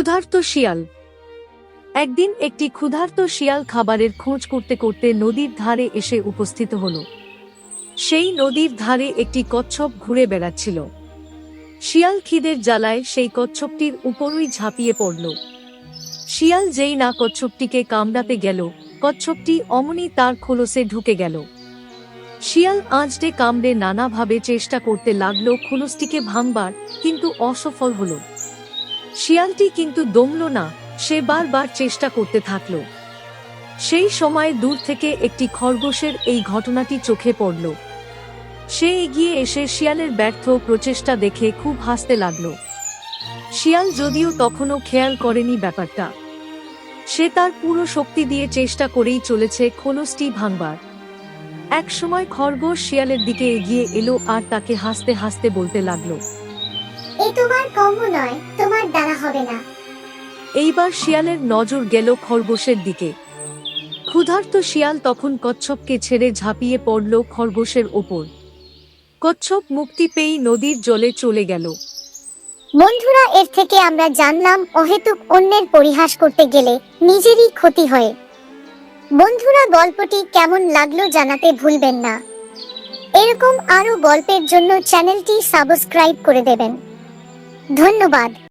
ক্ষুধার্ত শিয়াল। একদিন একটি ক্ষুধার্ত শিয়াল খাবারের খোঁজ করতে করতে নদীর ধারে এসে উপস্থিত হল। সেই নদীর ধারে একটি কচ্ছপ ঘুরে বেড়াচ্ছিল। শিয়াল খিদের জ্বালায় সেই কচ্ছপটির উপরই ঝাঁপিয়ে পড়ল। শিয়াল যেই না কচ্ছপটিকে কামড়াতে গেল, কচ্ছপটি অমনি তার খোলসে ঢুকে গেল। শিয়াল আঁচড়ে কামড়ে নানাভাবে চেষ্টা করতে লাগলো খোলসটিকে ভাঙবার, কিন্তু অসফল হল। শিয়ালটি কিন্তু দমল না, সে বারবার চেষ্টা করতে থাকল। সেই সময় দূর থেকে একটি খরগোশের এই ঘটনাটি চোখে পড়ল। সে এগিয়ে এসে শিয়ালের ব্যর্থ প্রচেষ্টা দেখে খুব হাসতে লাগল। শিয়াল যদিও তখনও খেয়াল করেনি ব্যাপারটা। সে তার পুরো শক্তি দিয়ে চেষ্টা করেই চলেছে খোলসটি ভাঙবার। এক সময় খরগোশ শিয়ালের দিকে এগিয়ে এলো আর তাকে হাসতে হাসতে বলতে লাগলো, এ তোমার কম্ম নয়, তোমার দ্বারা হবে না। এইবার শিয়ালের নজর গেল খরগোশের দিকে। ক্ষুধার্ত শিয়াল তখন কচ্ছপকে ছেড়ে ঝাঁপিয়ে পড়ল খরগোশের ওপর। কচ্ছপ মুক্তি পেয়েই নদীর জলে চলে গেল। বন্ধুরা, এর থেকে আমরা জানলাম অহেতুক অন্যের পরিহাস করতে গেলে নিজেরই ক্ষতি হয়। বন্ধুরা, গল্পটি কেমন লাগলো জানাতে ভুলবেন না। এরকম আরো গল্পের জন্য চ্যানেলটি সাবস্ক্রাইব করে দেবেন। ধন্যবাদ।